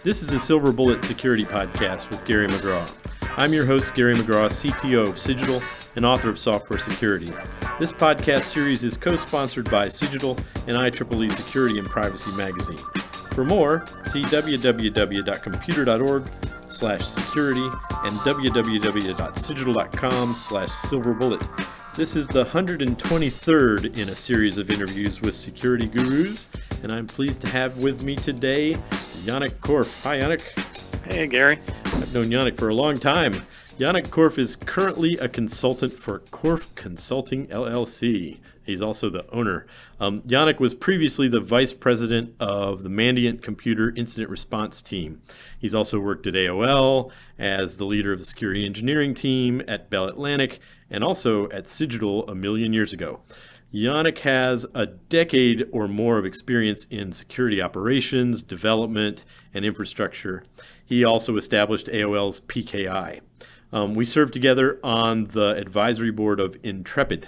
This is a Silver Bullet Security Podcast with Gary and McGraw. I'm your host, Gary McGraw, CTO of Cigital and author of Software Security. This podcast series is co-sponsored by Cigital and IEEE Security and Privacy Magazine. For more, see www.computer.org/security and www.cigital.com/silverbullet. This is the 123rd in a series of interviews with security gurus, and I'm pleased to have with me today Yanek Korff. Hi, Yanek. Hey, Gary. I've known Yanek for a long time. Yanek Korff is currently a consultant for Korff Consulting, LLC. He's also the owner. Yanek was previously the vice president of the Mandiant computer incident response team. He's also worked at AOL as the leader of the security engineering team at Bell Atlantic and also at Cigital a million years ago. Yanek has a decade or more of experience in security operations, development, and infrastructure. He also established AOL's PKI. We served together on the advisory board of Intrepid.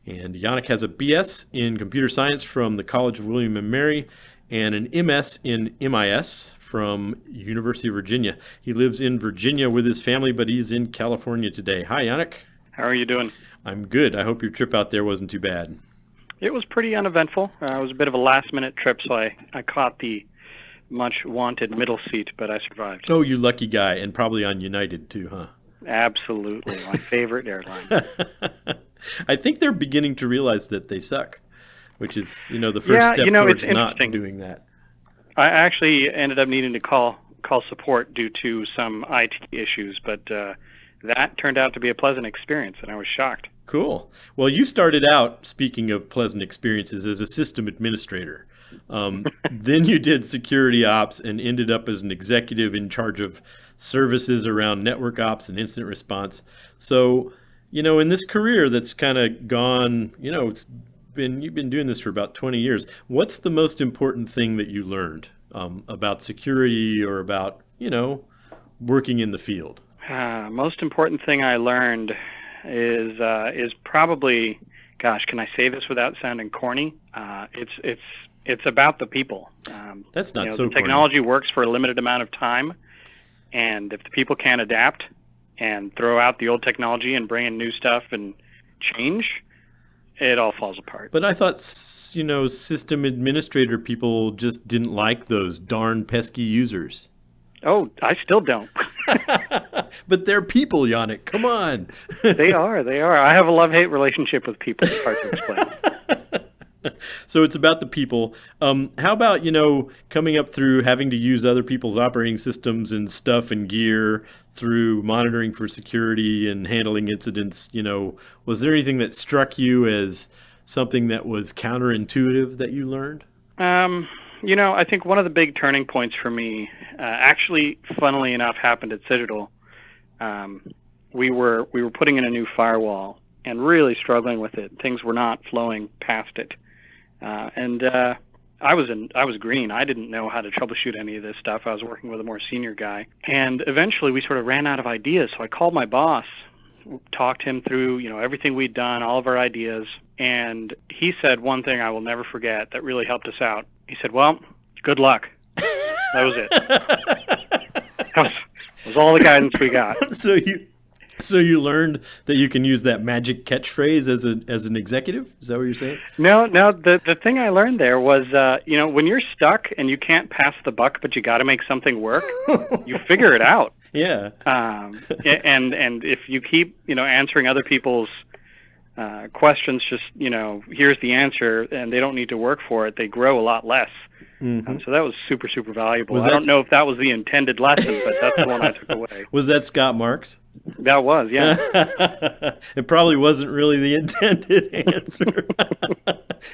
And Yanek has a BS in computer science from the College of William and Mary and an MS in MIS from University of Virginia. He lives in Virginia with his family, but he's in California today. Hi, Yanek. How are you doing? I'm good. I hope your trip out there wasn't too bad. It was pretty uneventful. It was a bit of a last-minute trip, so I caught the much-wanted middle seat, but I survived. Oh, you lucky guy, and probably on United too, huh? Absolutely. My favorite airline. I think they're beginning to realize that they suck, which is, the first step towards not doing that. I actually ended up needing to call support due to some IT issues, but that turned out to be a pleasant experience, and I was shocked. Cool. Well, you started out, speaking of pleasant experiences, as a system administrator. Then you did security ops and ended up as an executive in charge of services around network ops and incident response. So, in this career that's kind of gone, you've been doing this for about 20 years. What's the most important thing that you learned about security or about, working in the field? Most important thing I learned is probably, gosh, can I say this without sounding corny? It's about the people. That's not so corny. Technology works for a limited amount of time, and if the people can't adapt and throw out the old technology and bring in new stuff and change, it all falls apart. But I thought, system administrator people just didn't like those darn pesky users. Oh, I still don't. But they're people, Yanek. Come on. They are. I have a love-hate relationship with people. It's hard to explain. So it's about the people. How about, coming up through having to use other people's operating systems and stuff and gear through monitoring for security and handling incidents? Was there anything that struck you as something that was counterintuitive that you learned? I think one of the big turning points for me, actually, funnily enough, happened at Cigital. We were putting in a new firewall and really struggling with it. Things were not flowing past it, and I was green. I didn't know how to troubleshoot any of this stuff. I was working with a more senior guy, and eventually we sort of ran out of ideas. So I called my boss, talked him through everything we'd done, all of our ideas, and he said one thing I will never forget that really helped us out. He said, "Well, good luck." That was it. That was all the guidance we got. So you learned that you can use that magic catchphrase as an executive? Is that what you're saying? No. The thing I learned there was, when you're stuck and you can't pass the buck, but you got to make something work, you figure it out. Yeah. And if you keep, answering other people's questions, just, here's the answer, and they don't need to work for it, they grow a lot less. Mm-hmm. So that was super, super valuable. I don't know if that was the intended lesson, but that's the one I took away. Was that Scott Marks? That was, yeah. It probably wasn't really the intended answer.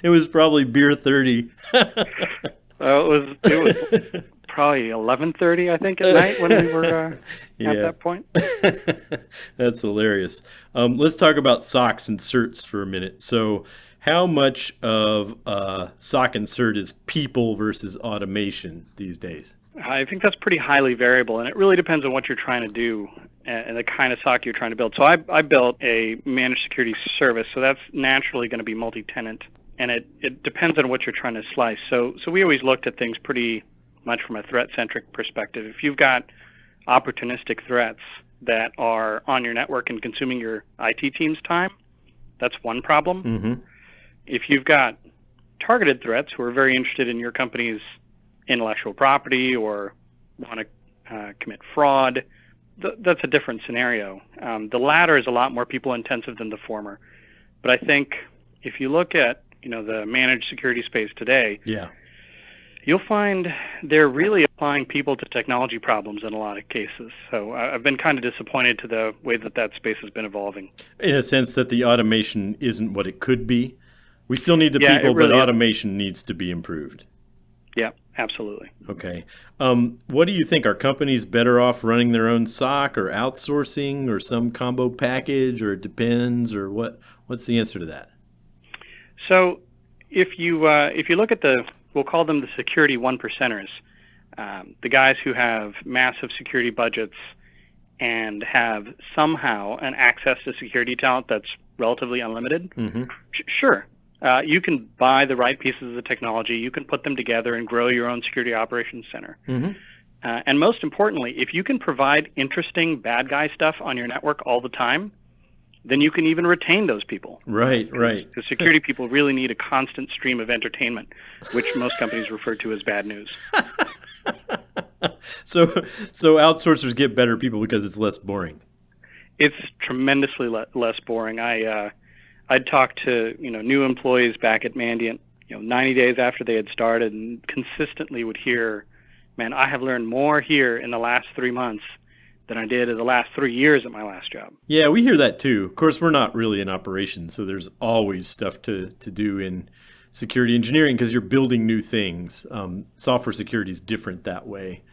It was probably beer 30. It was probably 11:30, I think, at night when we were at that point. That's hilarious. Let's talk about SOCs and certs for a minute. So how much of SOC and cert is people versus automation these days? I think that's pretty highly variable, and it really depends on what you're trying to do and the kind of SOC you're trying to build. So I built a managed security service, so that's naturally going to be multi-tenant, and it depends on what you're trying to slice. So we always looked at things pretty much from a threat-centric perspective. If you've got opportunistic threats that are on your network and consuming your IT team's time, that's one problem. Mm-hmm. If you've got targeted threats who are very interested in your company's intellectual property or want to commit fraud, that's a different scenario. The latter is a lot more people-intensive than the former. But I think if you look at the managed security space today, yeah, you'll find they're really applying people to technology problems in a lot of cases. So I've been kind of disappointed to the way that space has been evolving. In a sense that the automation isn't what it could be. We still need the people, really but automation needs to be improved. Yeah, absolutely. Okay. What do you think? Are companies better off running their own SOC or outsourcing or some combo package, or it depends, or what's the answer to that? So if you look at we'll call them the security 1%ers, the guys who have massive security budgets and have somehow an access to security talent that's relatively unlimited, mm-hmm. Sure. You can buy the right pieces of the technology. You can put them together and grow your own security operations center. Mm-hmm. And most importantly, if you can provide interesting bad guy stuff on your network all the time, then you can even retain those people. Right. The security people really need a constant stream of entertainment, which most companies refer to as bad news. So outsourcers get better people because it's less boring. It's tremendously less boring. I'd talk to new employees back at Mandiant 90 days after they had started, and consistently would hear, "Man, I have learned more here in the last 3 months than I did in the last 3 years at my last job." Yeah, we hear that too. Of course, we're not really in operations, so there's always stuff to do in security engineering because you're building new things. Software security is different that way.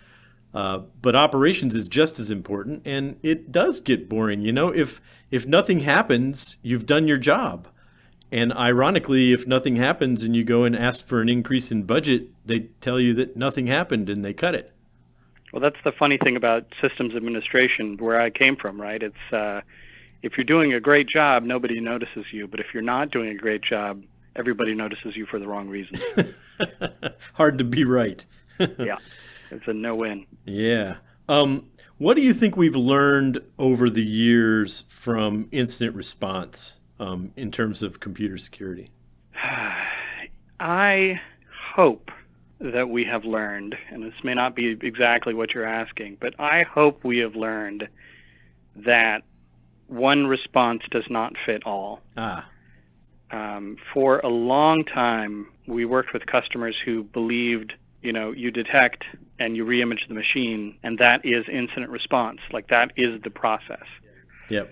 But operations is just as important, and it does get boring. If nothing happens, you've done your job. And ironically, if nothing happens and you go and ask for an increase in budget, they tell you that nothing happened and they cut it. Well, that's the funny thing about systems administration, where I came from, right? It's if you're doing a great job, nobody notices you. But if you're not doing a great job, everybody notices you for the wrong reasons. Hard to be right. Yeah, it's a no-win. Yeah. What do you think we've learned over the years from incident response in terms of computer security? I hope that we have learned, and this may not be exactly what you're asking, but I hope we have learned that one response does not fit all. For a long time, we worked with customers who believed, you detect and you reimage the machine, and that is incident response. Like, that is the process. Yep.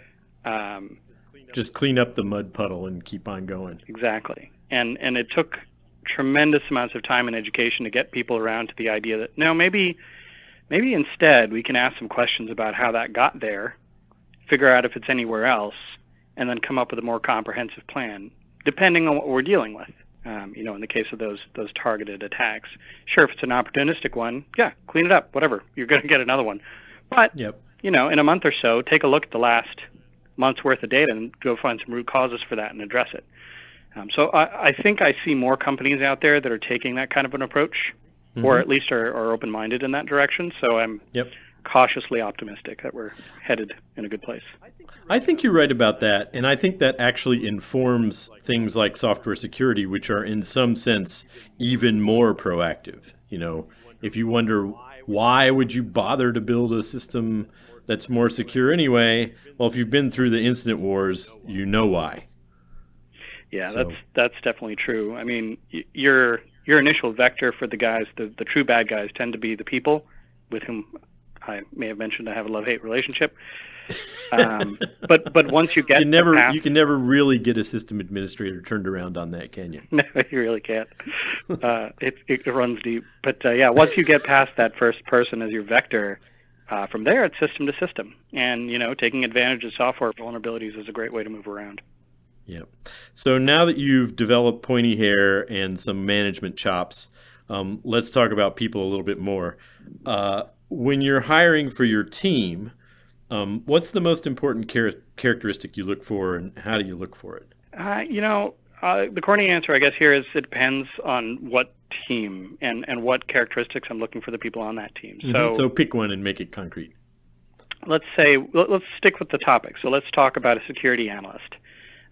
Just clean up the mud puddle and keep on going. Exactly. And it took tremendous amounts of time and education to get people around to the idea that, no, maybe instead we can ask some questions about how that got there, figure out if it's anywhere else, and then come up with a more comprehensive plan, depending on what we're dealing with. In the case of those targeted attacks. Sure, if it's an opportunistic one, yeah, clean it up, whatever. You're going to get another one. But, yep. In a month or so, take a look at the last month's worth of data and go find some root causes for that and address it. So I think I see more companies out there that are taking that kind of an approach, mm-hmm. or at least are open-minded in that direction. So I'm cautiously optimistic that we're headed in a good place. I think you're right about that, and I think that actually informs things like software security, which are in some sense even more proactive. If you wonder why would you bother to build a system that's more secure anyway, well, if you've been through the incident wars, you know why. Yeah, so that's definitely true. I mean, your initial vector for the guys, the true bad guys, tend to be the people with whom I may have mentioned I have a love-hate relationship. But once you get you can never really get a system administrator turned around on that, can you? No, you really can't. It runs deep. But once you get past that first person as your vector, from there it's system to system, and taking advantage of software vulnerabilities is a great way to move around. Yeah. So now that you've developed pointy hair and some management chops, let's talk about people a little bit more. When you're hiring for your team, what's the most important characteristic you look for, and how do you look for it? The corny answer, I guess, here is it depends on what team and what characteristics I'm looking for the people on that team. So pick one and make it concrete. Let's stick with the topic. So let's talk about a security analyst.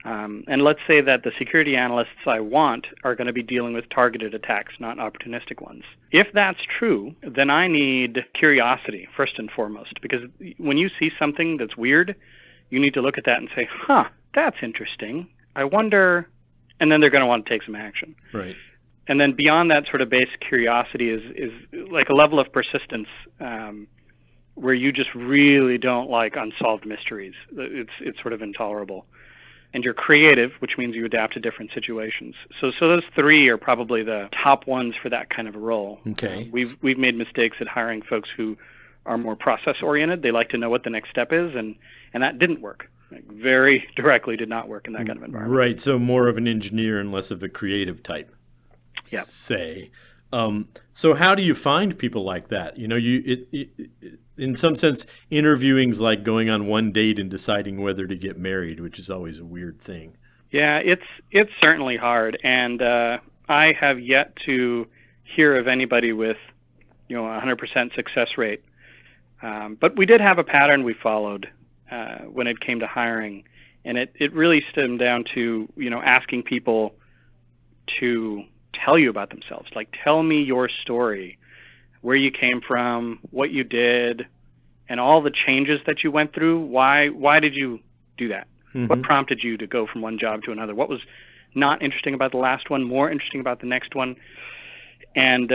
And let's say that the security analysts I want are going to be dealing with targeted attacks, not opportunistic ones. If that's true, then I need curiosity, first and foremost, because when you see something that's weird, you need to look at that and say, that's interesting. I wonder, and then they're going to want to take some action. Right. And then beyond that sort of basic curiosity is like a level of persistence where you just really don't like unsolved mysteries. It's sort of intolerable. And you're creative, which means you adapt to different situations. So those three are probably the top ones for that kind of a role. Okay. We've made mistakes at hiring folks who are more process-oriented. They like to know what the next step is, and that didn't work. Like, very directly did not work in that kind of environment. Right, so more of an engineer and less of a creative type, yep. say. So how do you find people like that? You know, in some sense, interviewing's like going on one date and deciding whether to get married, which is always a weird thing. Yeah, it's certainly hard, and I have yet to hear of anybody with, a 100% success rate. But we did have a pattern we followed when it came to hiring, and it really stemmed down to asking people to tell you about themselves. Like, tell me your story, where you came from, what you did, and all the changes that you went through. Why did you do that? Mm-hmm. What prompted you to go from one job to another? What was not interesting about the last one, more interesting about the next one? And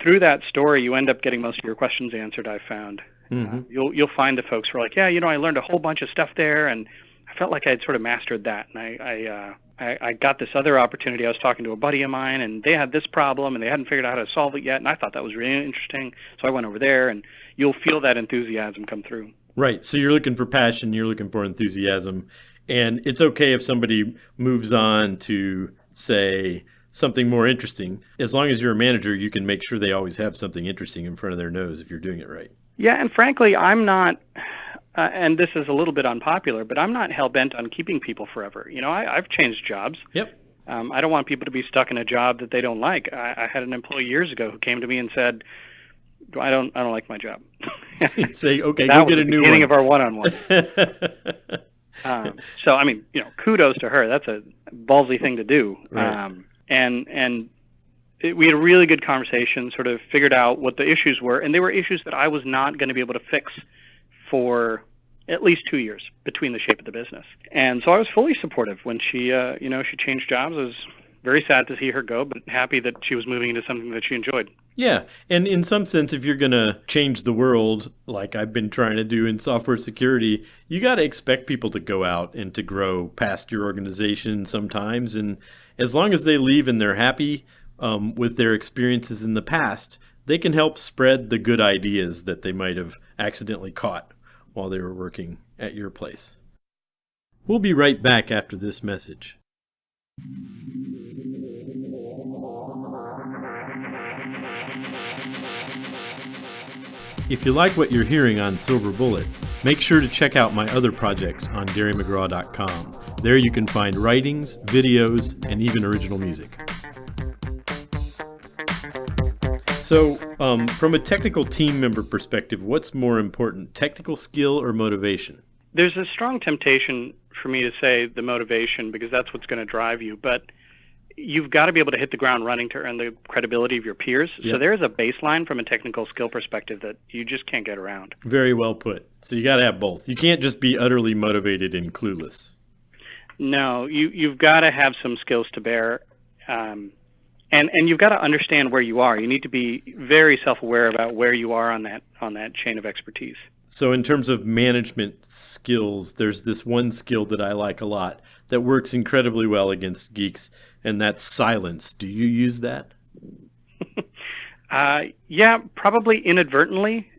through that story, you end up getting most of your questions answered, I've found. Mm-hmm. You'll find the folks who are like, I learned a whole bunch of stuff there, and I felt like I had sort of mastered that. And I got this other opportunity. I was talking to a buddy of mine, and they had this problem, and they hadn't figured out how to solve it yet, and I thought that was really interesting. So I went over there, and you'll feel that enthusiasm come through. Right. So you're looking for passion, you're looking for enthusiasm, and it's okay if somebody moves on to, say, something more interesting. As long as you're a manager, you can make sure they always have something interesting in front of their nose if you're doing it right. Yeah, and frankly, I'm not... and this is a little bit unpopular, but I'm not hell-bent on keeping people forever. I've changed jobs. Yep. I don't want people to be stuck in a job that they don't like. I had an employee years ago who came to me and said, I don't like my job. Say, okay, go get a new one. That was the beginning of our one-on-one. So, kudos to her. That's a ballsy thing to do. Right. We had a really good conversation, sort of figured out what the issues were, and they were issues that I was not going to be able to fix for at least 2 years between the shape of the business. And so I was fully supportive when she changed jobs. I was very sad to see her go, but happy that she was moving into something that she enjoyed. Yeah, and in some sense, if you're going to change the world, like I've been trying to do in software security, you got to expect people to go out and to grow past your organization sometimes. And as long as they leave and they're happy with their experiences in the past, they can help spread the good ideas that they might have accidentally caught while they were working at your place. We'll be right back after this message. If you like what you're hearing on Silver Bullet, make sure to check out my other projects on GaryMcGraw.com. There you can find writings, videos, and even original music. So, from a technical team member perspective, what's more important, technical skill or motivation? There's a strong temptation for me to say the motivation, because that's what's going to drive you. But you've got to be able to hit the ground running to earn the credibility of your peers. Yep. So there's a baseline from a technical skill perspective that you just can't get around. Very well put. So you got to have both. You can't just be utterly motivated and clueless. No, you've got to have some skills to bear. And you've got to understand where you are. You need to be very self-aware about where you are on that chain of expertise. So in terms of management skills, there's this one skill that I like a lot that works incredibly well against geeks, and that's silence. Do you use that? Yeah, probably inadvertently.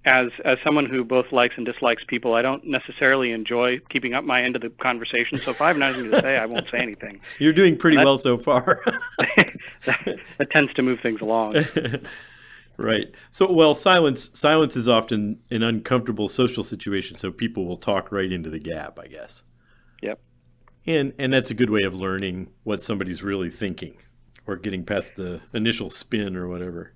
As someone who both likes and dislikes people, I don't necessarily enjoy keeping up my end of the conversation. So if I have nothing to say, I won't say anything. You're doing pretty well so far. that tends to move things along. Right. So, well, silence is often an uncomfortable social situation, so people will talk right into the gap, I guess. Yep. And that's a good way of learning what somebody's really thinking or getting past the initial spin or whatever.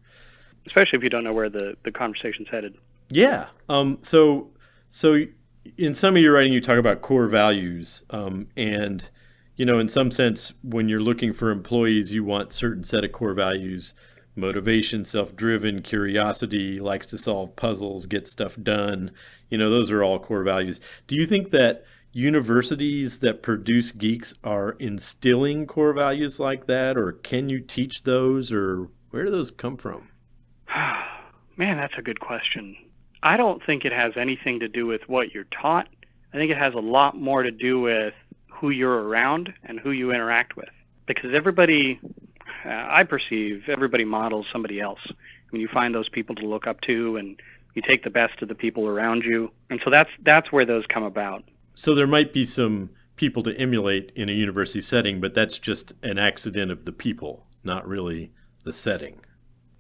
Especially if you don't know where the conversation's headed. Yeah. So in some of your writing, you talk about core values, and in some sense, when you're looking for employees, you want certain set of core values: motivation, self-driven, curiosity, likes to solve puzzles, get stuff done. Those are all core values. Do you think that universities that produce geeks are instilling core values like that, or can you teach those, or where do those come from? Man, that's a good question. I don't think it has anything to do with what you're taught. I think it has a lot more to do with who you're around and who you interact with. Because everybody, I perceive, everybody models somebody else. I mean, you find those people to look up to, and you take the best of the people around you. And so that's where those come about. So there might be some people to emulate in a university setting, but that's just an accident of the people, not really the setting.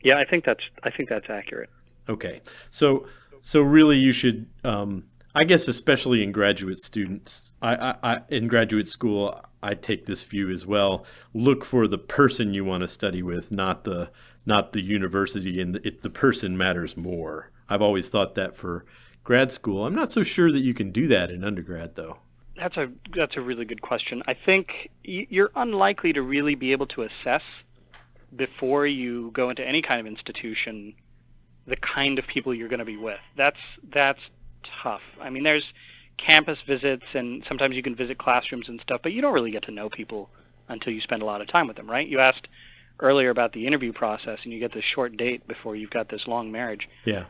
Yeah, I think that's accurate. Okay. So really you should, I guess especially in graduate students, I in graduate school, I take this view as well. Look for the person you want to study with, not the university, and the person matters more. I've always thought that for grad school. I'm not so sure that you can do that in undergrad, though. That's a really good question. I think you're unlikely to really be able to assess before you go into any kind of institution the kind of people you're going to be with. That's tough. I mean, there's campus visits, and sometimes you can visit classrooms and stuff, but you don't really get to know people until you spend a lot of time with them, right? You asked earlier about the interview process, and you get this short date before you've got this long marriage. Yeah.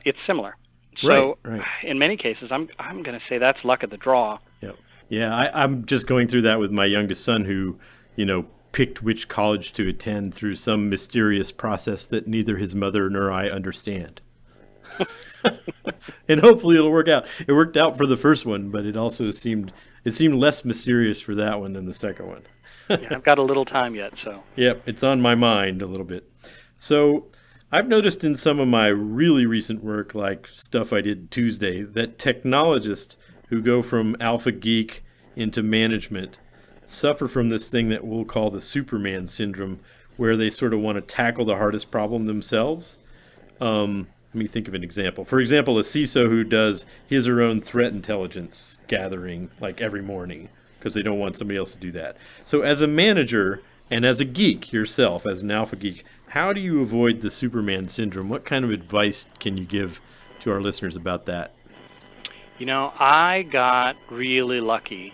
It's similar. So right. In many cases, I'm going to say that's luck of the draw. Yep. Yeah, I'm just going through that with my youngest son who, picked which college to attend through some mysterious process that neither his mother nor I understand. And hopefully it'll work out. It worked out for the first one, but it also seemed less mysterious for that one than the second one. Yeah, I've got a little time yet, so. Yep, it's on my mind a little bit. So I've noticed in some of my really recent work, like stuff I did Tuesday, that technologists who go from alpha geek into management suffer from this thing that we'll call the Superman syndrome, where they sort of want to tackle the hardest problem themselves. Let me think of an example. For example, a CISO who does his or her own threat intelligence gathering like every morning because they don't want somebody else to do that. So as a manager and as a geek yourself, as an alpha geek, how do you avoid the Superman syndrome? What kind of advice can you give to our listeners about that? I got really lucky.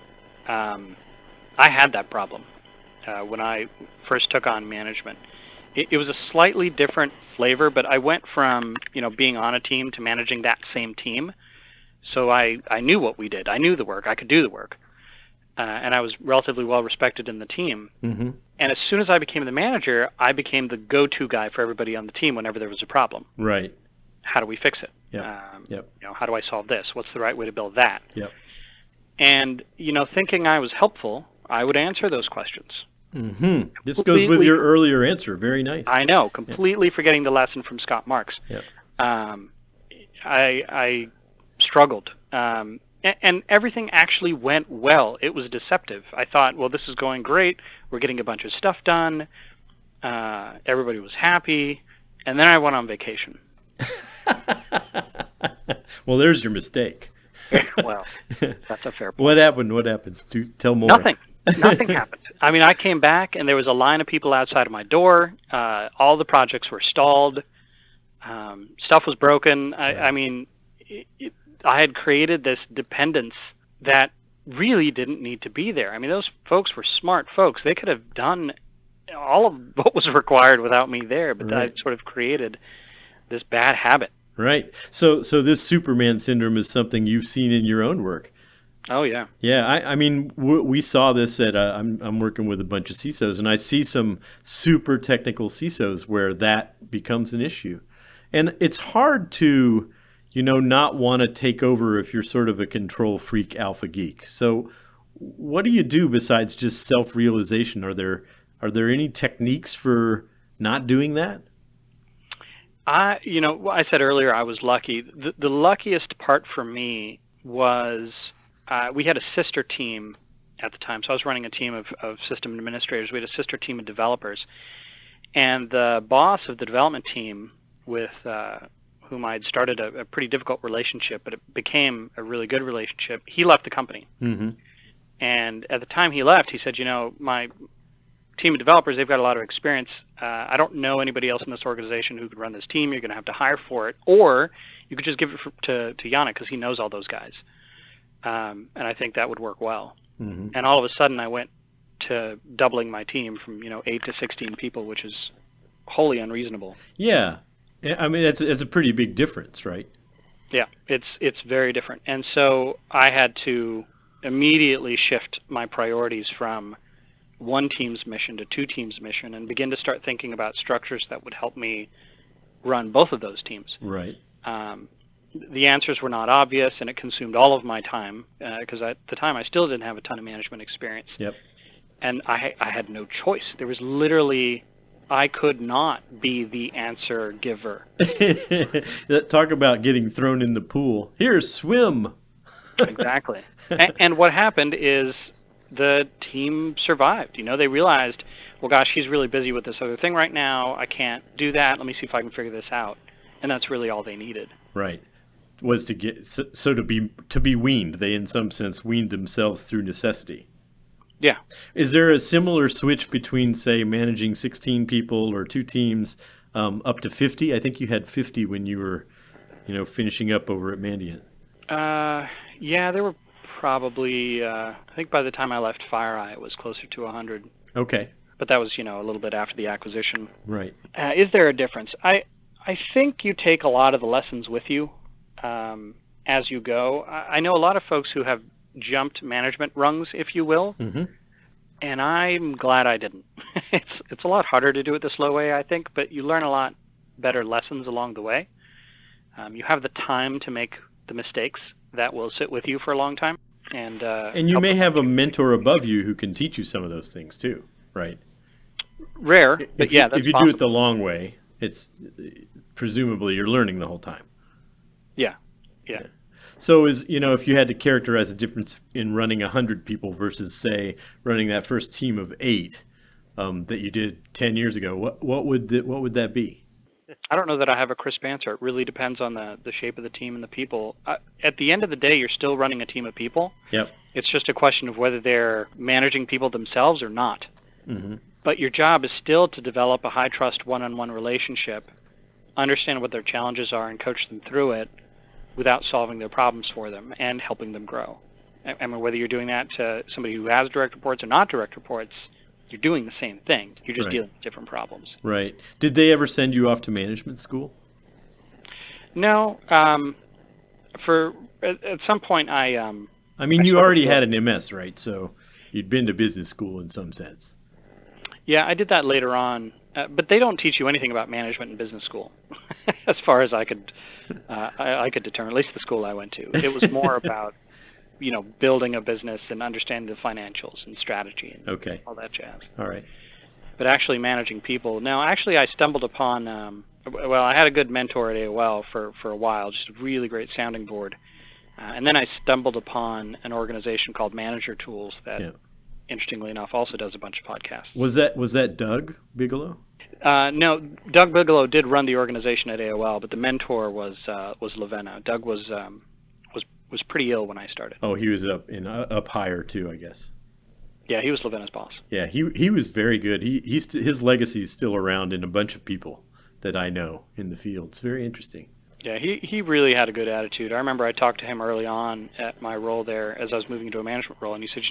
I had that problem when I first took on management. It was a slightly different flavor, but I went from being on a team to managing that same team. So I knew what we did. I knew the work. I could do the work. And I was relatively well respected in the team. Mm-hmm. And as soon as I became the manager, I became the go-to guy for everybody on the team whenever there was a problem. Right. How do we fix it? Yep. How do I solve this? What's the right way to build that? Yep. And, thinking I was helpful, I would answer those questions. Mm-hmm. This goes with your earlier answer. Very nice. I know, completely forgetting the lesson from Scott Marks. Yep. I struggled. And everything actually went well. It was deceptive. I thought, well, this is going great. We're getting a bunch of stuff done. Everybody was happy. And then I went on vacation. Well, there's your mistake. Well, that's a fair point. What happened? Tell more. Nothing happened. I mean, I came back, and there was a line of people outside of my door. All the projects were stalled. Stuff was broken. I mean, I had created this dependence that really didn't need to be there. I mean, those folks were smart folks. They could have done all of what was required without me there, but I sort of created this bad habit. Right. So this Superman syndrome is something you've seen in your own work. Oh, yeah. Yeah. I mean, we saw this at, I'm working with a bunch of CISOs, and I see some super technical CISOs where that becomes an issue. And it's hard to, not want to take over if you're sort of a control freak alpha geek. So what do you do besides just self-realization? Are there any techniques for not doing that? I said earlier I was lucky. The luckiest part for me was we had a sister team at the time. So I was running a team of system administrators. We had a sister team of developers. And the boss of the development team, with whom I had started a pretty difficult relationship, but it became a really good relationship, he left the company. Mm-hmm. And at the time he left, he said, my team of developers, they've got a lot of experience. I don't know anybody else in this organization who could run this team. You're going to have to hire for it. Or you could just give it to Yanek because he knows all those guys. And I think that would work well. Mm-hmm. And all of a sudden I went to doubling my team from 8 to 16 people, which is wholly unreasonable. Yeah. I mean, it's a pretty big difference, right? Yeah, it's very different. And so I had to immediately shift my priorities from one team's mission to two teams' mission and begin to start thinking about structures that would help me run both of those teams. Right. The answers were not obvious, and it consumed all of my time because at the time I still didn't have a ton of management experience. Yep. And I had no choice. There was literally, I could not be the answer giver. Talk about getting thrown in the pool. Here, swim. Exactly. And what happened is the team survived. They realized, well, gosh, he's really busy with this other thing right now. I can't do that. Let me see if I can figure this out. And that's really all they needed. Right. Was to get to be weaned. They, in some sense, weaned themselves through necessity. Yeah. Is there a similar switch between, say, managing 16 people or two teams up to 50? I think you had 50 when you were, finishing up over at Mandiant. Yeah, there were probably, I think by the time I left FireEye, it was closer to 100. Okay. But that was, a little bit after the acquisition. Right. Is there a difference? I think you take a lot of the lessons with you as you go. I know a lot of folks who have jumped management rungs, if you will, mm-hmm. and I'm glad I didn't. It's a lot harder to do it the slow way, I think, but you learn a lot better lessons along the way. You have the time to make the mistakes that will sit with you for a long time. And you may have a mentor above you who can teach you some of those things too, right? Rare, but yeah, that's if you possible. do it the long way, it's presumably you're learning the whole time. Yeah. So if you had to characterize the difference in running 100 people versus, say, running that first team of 8 that you did 10 years ago, what would that be? I don't know that I have a crisp answer. It really depends on the shape of the team and the people. At the end of the day, you're still running a team of people. Yep. It's just a question of whether they're managing people themselves or not. Mm-hmm. But your job is still to develop a high-trust one-on-one relationship, understand what their challenges are, and coach them through it without solving their problems for them and helping them grow. I mean, whether you're doing that to somebody who has direct reports or not direct reports, you're doing the same thing. You're just dealing with different problems. Right. Did they ever send you off to management school? No. At some point, I mean, you already had an MS, right? So you'd been to business school in some sense. Yeah, I did that later on. But they don't teach you anything about management in business school, as far as I could determine. At least the school I went to, it was more about building a business and understanding the financials and strategy and all that jazz. All right. But actually managing people. Now, actually, I stumbled upon. I had a good mentor at AOL for a while, just a really great sounding board, and then I stumbled upon an organization called Manager Tools that. Yeah. Interestingly enough, also does a bunch of podcasts. Was that Doug Bigelow? No, Doug Bigelow did run the organization at AOL, but the mentor was Lavenna. Doug was pretty ill when I started. Oh, he was up higher too, I guess. Yeah, he was Lavenna's boss. Yeah, he was very good. His legacy is still around in a bunch of people that I know in the field. It's very interesting. Yeah, he really had a good attitude. I remember I talked to him early on at my role there as I was moving into a management role, and he said,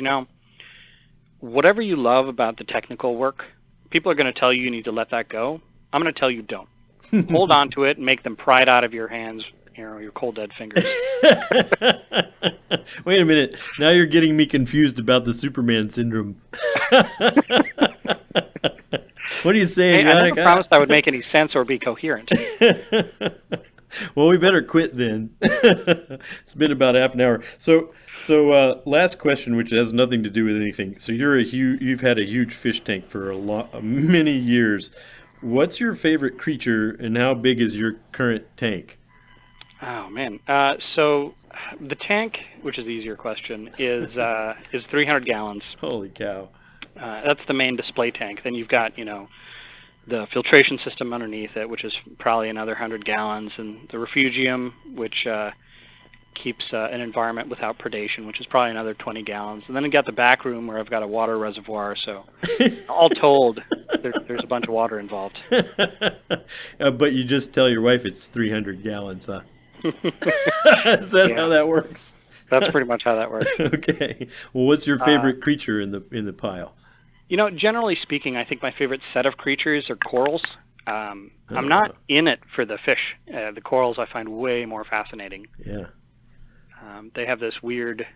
whatever you love about the technical work, people are going to tell you need to let that go. I'm going to tell you don't. Hold on to it and make them pry it out of your hands, your cold, dead fingers. Wait a minute. Now you're getting me confused about the Superman syndrome. What are you saying, Hey, Yanek? I never promised I would make any sense or be coherent. Well, we better quit then. It's been about half an hour. So last question, which has nothing to do with anything. So you've had a huge fish tank for many years. What's your favorite creature, and how big is your current tank? Oh man. So the tank, which is the easier question, is 300 gallons. Holy cow. That's the main display tank. Then you've got, the filtration system underneath it, which is probably another 100 gallons, and the refugium, which keeps an environment without predation, which is probably another 20 gallons. And then I've got the back room where I've got a water reservoir. So all told, there's a bunch of water involved. But you just tell your wife it's 300 gallons, huh? Is that how that works? That's pretty much how that works. Okay. Well, what's your favorite creature in the pile? Generally speaking, I think my favorite set of creatures are corals. I'm not in it for the fish. The corals I find way more fascinating. Yeah. They have this weird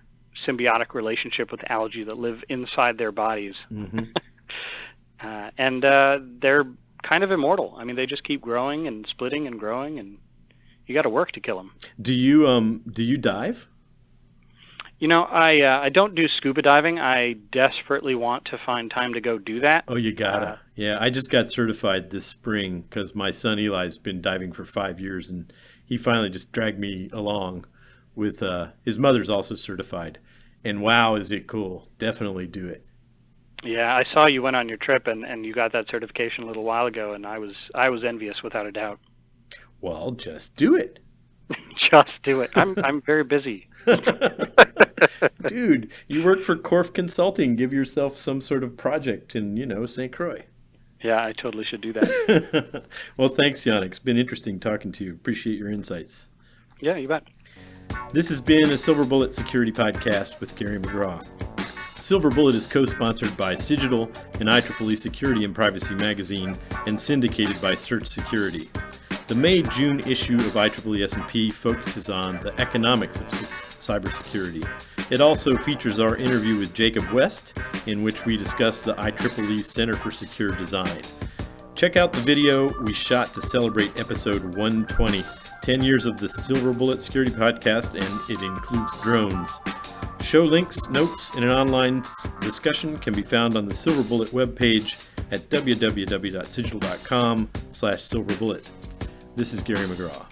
symbiotic relationship with algae that live inside their bodies. Mm-hmm. And they're kind of immortal. I mean, they just keep growing and splitting and growing, and you got to work to kill them. Do you dive? I don't do scuba diving. I desperately want to find time to go do that. Oh, you gotta. Yeah, I just got certified this spring because my son Eli's been diving for 5 years, and he finally just dragged me along with his mother's also certified. And wow, is it cool. Definitely do it. Yeah, I saw you went on your trip and you got that certification a little while ago, and I was envious without a doubt. Well, just do it. Just do it. I'm very busy. Dude, you work for Korff Consulting. Give yourself some sort of project in, St. Croix. Yeah, I totally should do that. Well, thanks, Yanek. It's been interesting talking to you. Appreciate your insights. Yeah, you bet. This has been a Silver Bullet Security Podcast with Gary McGraw. Silver Bullet is co-sponsored by Cigital and IEEE Security and Privacy Magazine and syndicated by Search Security. The May-June issue of IEEE S&P focuses on the economics of cybersecurity. It also features our interview with Jacob West, in which we discuss the IEEE Center for Secure Design. Check out the video we shot to celebrate episode 120, 10 years of the Silver Bullet Security Podcast, and it includes drones. Show links, notes, and an online discussion can be found on the Silver Bullet webpage at www.cigital.com/silverbullet. This is Gary McGraw.